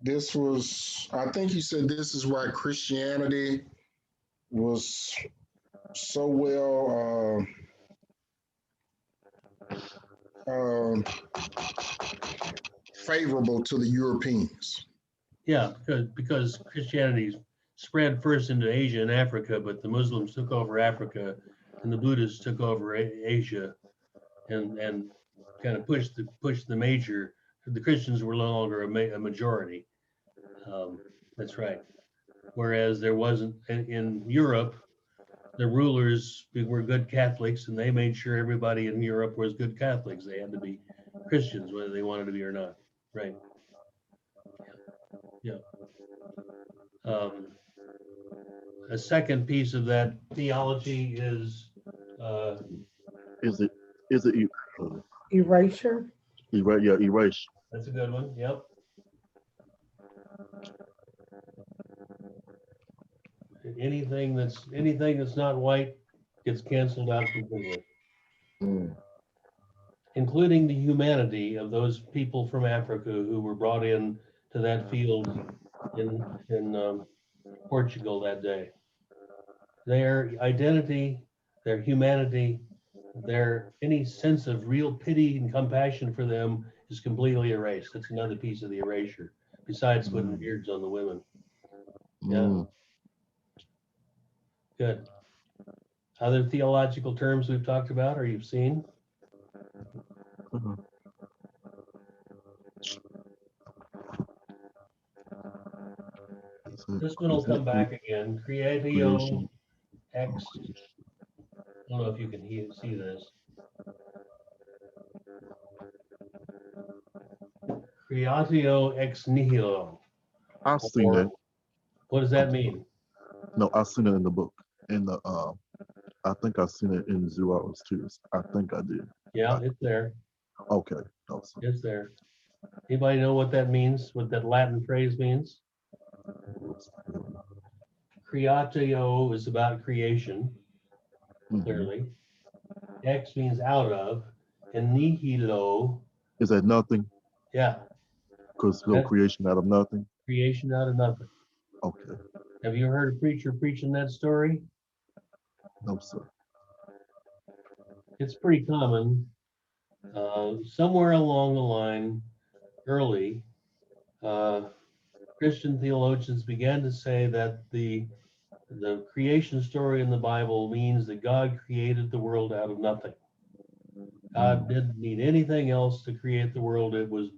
S3: I think he said this is why Christianity was so well uh, favorable to the Europeans.
S1: Yeah, because Christianity spread first into Asia and Africa, but the Muslims took over Africa, and the Buddhists took over Asia, and kind of pushed the major. The Christians were no longer a majority. That's right. Whereas there wasn't in Europe, the rulers were good Catholics, and they made sure everybody in Europe was good Catholics. They had to be Christians, whether they wanted to be or not. Right. Yeah. A second piece of that theology is
S6: Is it is it
S4: Erasure.
S6: erase?
S1: that's a good one. Yep. Anything that's not white gets canceled out completely,
S6: Mm.
S1: including the humanity of those people from Africa who were brought in to that field in Portugal that day. Their identity, their humanity, their any sense of real pity and compassion for them is completely erased. That's another piece of the erasure, besides putting beards on the women. Yeah,
S6: Mm.
S1: good. Other theological terms we've talked about or you've seen?
S6: Mhm.
S1: This one will come back again. Creatio
S6: Creation.
S1: ex. I don't know if you can see this. Creatio ex nihilo.
S6: I've seen
S1: Or
S6: that.
S1: what does that mean?
S6: No, I've seen it in the book. In the I think I've seen it in Zurara's too. I think I did.
S1: Yeah, it's there.
S6: Okay. Awesome.
S1: It's there. Anybody know what that means? What that Latin phrase means? Creatio is about creation,
S6: Mhm.
S1: clearly. Ex means out of, and nihilo,
S6: Is that nothing?
S1: yeah,
S6: Because no
S1: that
S6: creation out of nothing.
S1: creation out of nothing.
S6: Okay.
S1: Have you heard a preacher preaching that story?
S6: No, sir.
S1: It's pretty common. Somewhere along the line, early, uh, Christian theologians began to say that the creation story in the Bible means that God created the world out of nothing. God didn't need anything else to create the world. It was,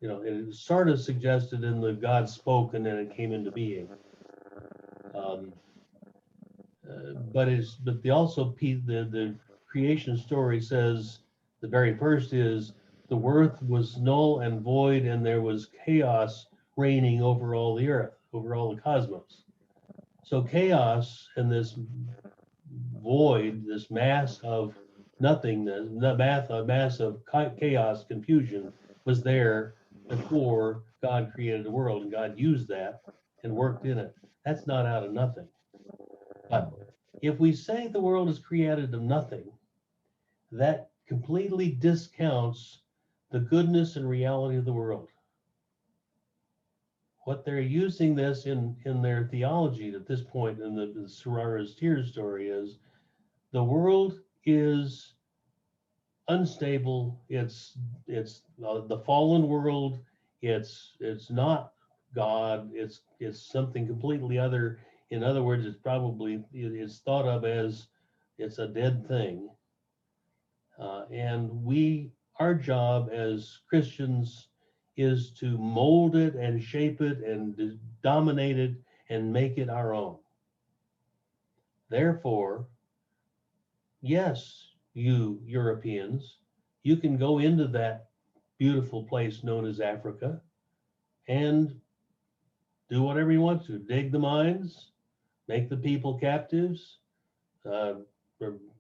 S1: it sort of suggested in the God spoke and then it came into being. Um, but the creation story says the very first is the earth was null and void and there was chaos reigning over all the earth, over all the cosmos. So chaos and this void, this mass of nothingness, the mass of chaos, confusion was there before God created the world, and God used that and worked in it. That's not out of nothing. But if we say the world is created of nothing, that completely discounts the goodness and reality of the world. What they're using this in their theology at this point in the Zurara's tears story is the world is unstable. It's the fallen world. It's not God. It's something completely other. In other words, it's thought of as it's a dead thing. And our job as Christians is to mold it and shape it and dominate it and make it our own. Therefore, yes, you Europeans, you can go into that beautiful place known as Africa and do whatever you want to, dig the mines, make the people captives, uh,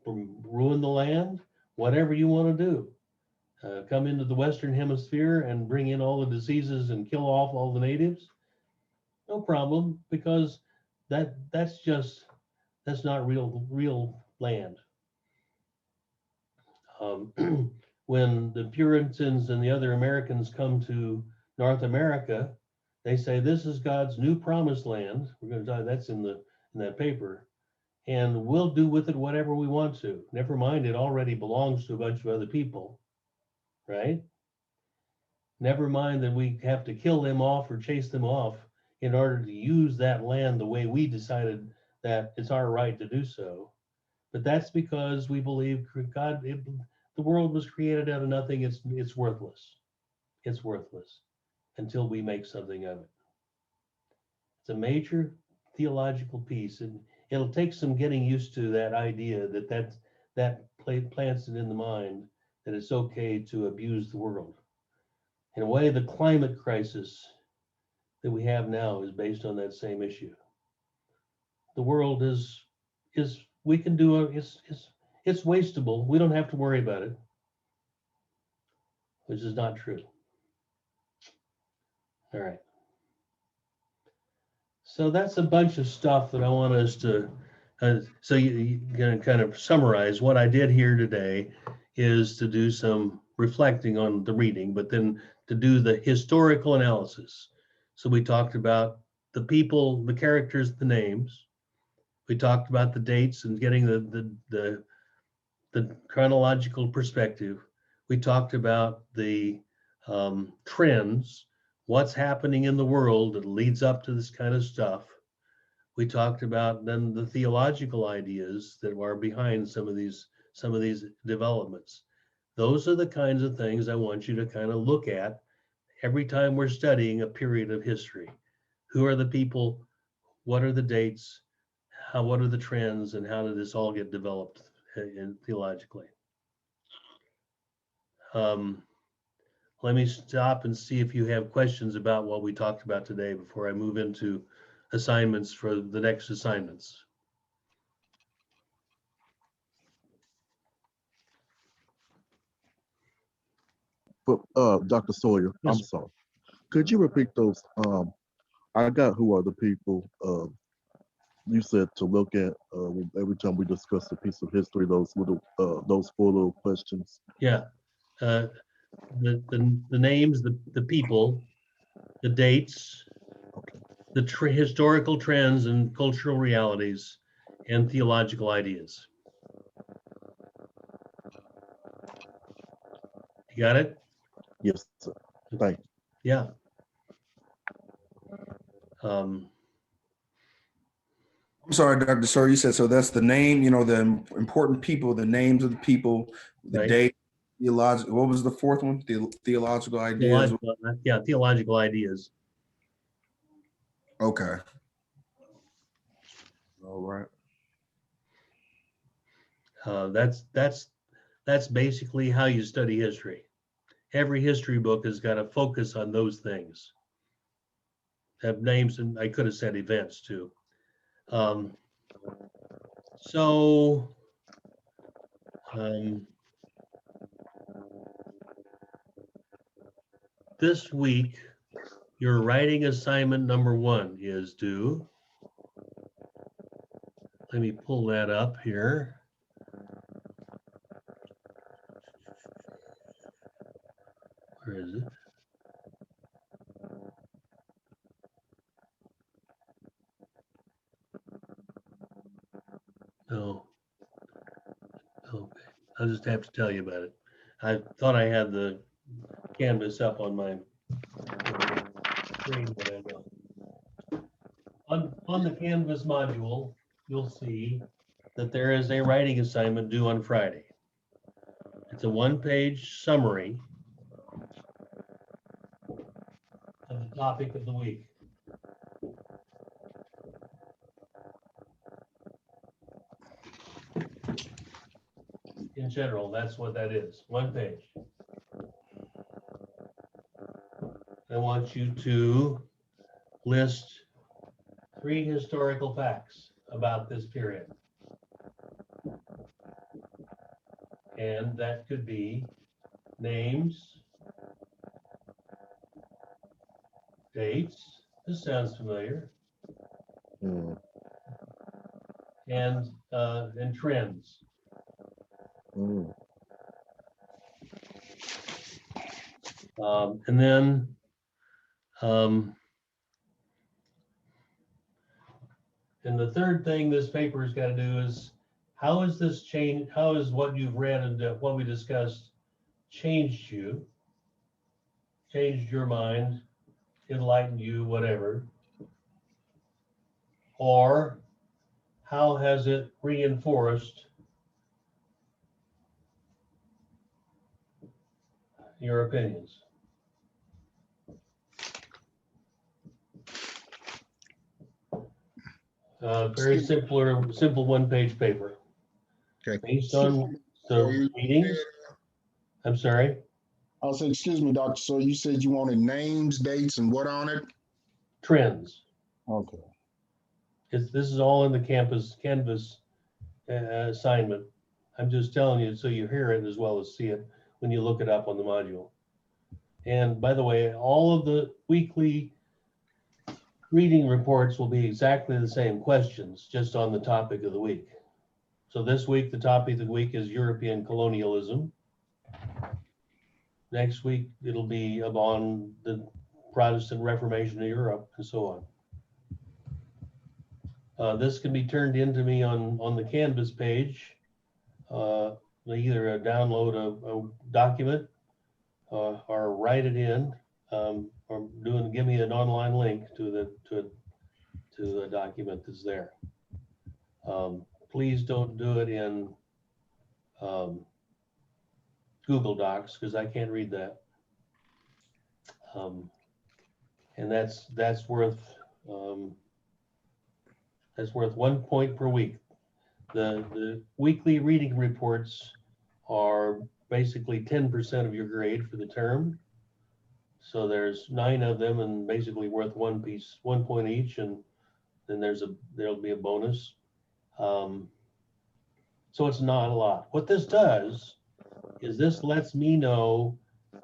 S1: ruin the land, whatever you want to do. Come into the Western Hemisphere and bring in all the diseases and kill off all the natives. No problem, because that's not real land. when the Puritans and the other Americans come to North America, they say this is God's new promised land. We're going to die. That's in that paper, and we'll do with it whatever we want to. Never mind, it already belongs to a bunch of other people, right? Never mind that we have to kill them off or chase them off in order to use that land the way we decided that it's our right to do so. But that's because we believe God, the world was created out of nothing. It's worthless. It's worthless until we make something of it. It's a major theological piece, and it'll take some getting used to that idea that plants it in the mind that it's okay to abuse the world. In a way, the climate crisis that we have now is based on that same issue. The world is we can do it's wastable. We don't have to worry about it, which is not true. All right. So that's a bunch of stuff that I want us to. So you can kind of summarize what I did here today is to do some reflecting on the reading, but then to do the historical analysis. So we talked about the people, the characters, the names. We talked about the dates and getting the chronological perspective. We talked about the trends, what's happening in the world that leads up to this kind of stuff. We talked about then the theological ideas that are behind some of these developments. Those are the kinds of things I want you to kind of look at every time we're studying a period of history. Who are the people? What are the dates? What are the trends, and how did this all get developed theologically? Let me stop and see if you have questions about what we talked about today before I move into assignments for the next assignments.
S6: But Dr. Sawyer,
S1: Yes.
S6: I'm sorry. Could you repeat those? I got who are the people. You said to look at every time we discuss a piece of history. Those four little questions.
S1: Yeah, the names, the people, the dates, the historical trends and cultural realities, and theological ideas. You got it?
S6: Yes, sir. Thank you.
S1: Yeah.
S5: I'm sorry, Dr. Sawyer, you said, so that's the name, the important people, the names of the people, the
S1: Right.
S5: date, theological, what was the fourth one? Theological ideas.
S1: Theological ideas.
S5: Okay. All right.
S1: That's basically how you study history. Every history book has got to focus on those things. Have names, and I could have said events too. This week, your writing assignment number 1 is due. Let me pull that up here. Where is it? No. Okay. I'll just have to tell you about it. I thought I had the canvas up on my screen, but I don't. On the Canvas module, you'll see that there is a writing assignment due on Friday. It's a 1-page summary of the topic of the week. In general, that's what that is, 1 page. I want you to list 3 historical facts about this period. And that could be names, dates, this sounds familiar,
S6: Mm,
S1: and trends.
S6: mm.
S1: And then and the third thing this paper has got to do is, how is this change? How is what you've read and what we discussed changed you, changed your mind, enlightened you, whatever? Or how has it reinforced your opinions? Very simple one-page paper.
S3: Okay.
S1: Based on
S3: So
S1: the readings. I'm sorry?
S3: I'll say, excuse me, doctor. So you said you wanted names, dates, and what on it?
S1: Trends.
S3: Okay.
S1: This is all in the Canvas assignment. I'm just telling you so you hear it as well as see it when you look it up on the module. And by the way, all of the weekly reading reports will be exactly the same questions, just on the topic of the week. So this week, the topic of the week is European colonialism. Next week, it'll be on the Protestant Reformation of Europe and so on. This can be turned into me on the Canvas page. Either download a document or write it in, or give me an online link to the document that's there. Please don't do it in Google Docs because I can't read that. And that's worth 1 point per week. The weekly reading reports are basically 10% of your grade for the term. So there's 9 of them and basically worth 1 point each, and then there'll be a bonus. So it's not a lot. What this does is this lets me know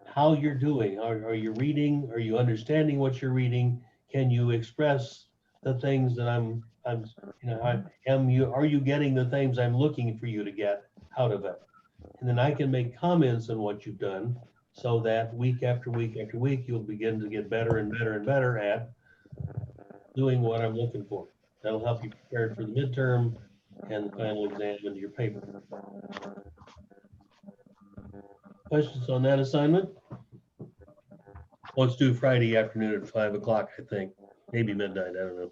S1: how you're doing. Are you reading? Are you understanding what you're reading? Can you express the things that are you getting the things I'm looking for you to get out of it? And then I can make comments on what you've done so that week after week after week, you'll begin to get better and better and better at doing what I'm looking for. That'll help you prepare for the midterm and the final exam into your paper. Questions on that assignment? Let's do Friday afternoon at 5 o'clock, I think. Maybe midnight, I don't know.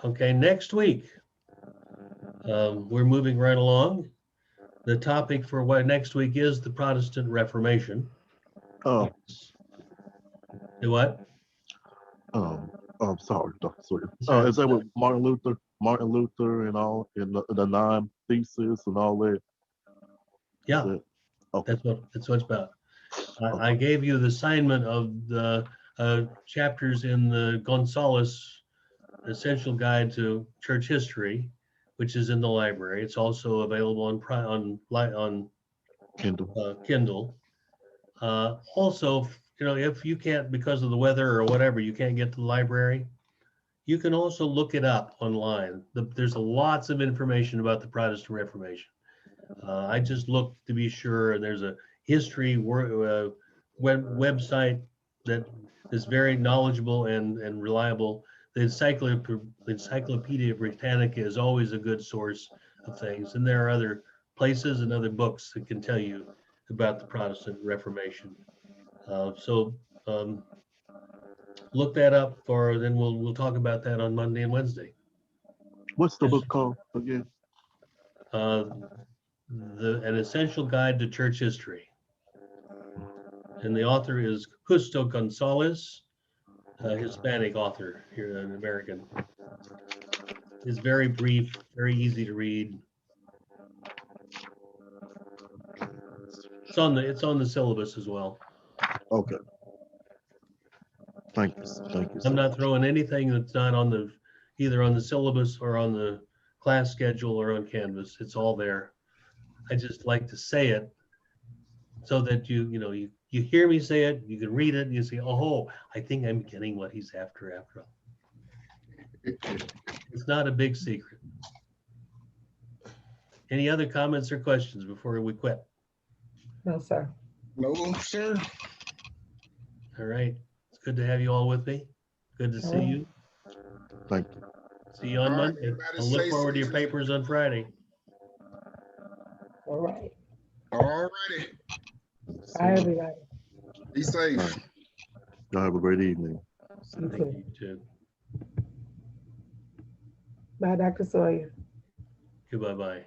S1: Okay, next week, we're moving right along. The topic for what next week is the Protestant Reformation.
S6: Oh,
S1: Do what?
S6: I'm sorry, Dr. Sawyer.
S1: Sorry.
S6: Is that with Martin Luther and all, and the 9 theses and all that?
S1: Yeah,
S6: okay.
S1: that's what it's about. I gave you the assignment of the chapters in the Gonzalez Essential Guide to Church History, which is in the library. It's also available on Kindle. Also, if you can't, because of the weather or whatever, you can't get to the library, you can also look it up online. There's lots of information about the Protestant Reformation. I just looked to be sure. There's a history website that is very knowledgeable and reliable. The Encyclopedia Britannica is always a good source of things. And there are other places and other books that can tell you about the Protestant Reformation. So look that up then we'll talk about that on Monday and Wednesday.
S6: What's the book called again?
S1: An Essential Guide to Church History. And the author is Justo Gonzalez, a Hispanic author here, an American. It's very brief, very easy to read. It's on the syllabus as well.
S6: Okay. Thank you.
S1: I'm not throwing anything that's not either on the syllabus or on the class schedule or on Canvas. It's all there. I just like to say it so that you hear me say it, you can read it, and you say, oh, I think I'm getting what he's after all. It's not a big secret. Any other comments or questions before we quit?
S4: No, sir.
S3: No, sir.
S1: All right. It's good to have you all with me. Good to see
S4: All right.
S1: you.
S6: Thank you.
S1: See you on
S3: All right,
S1: Monday.
S3: everybody
S1: I'll look
S3: stay
S1: forward to your
S3: safe.
S1: papers on Friday.
S4: All right.
S3: All righty.
S4: Bye, everybody.
S3: Be safe.
S6: All right. Y'all have a great evening.
S4: You
S1: Thank
S4: too.
S1: you too.
S4: Bye, Dr. Sawyer.
S1: Goodbye. Bye.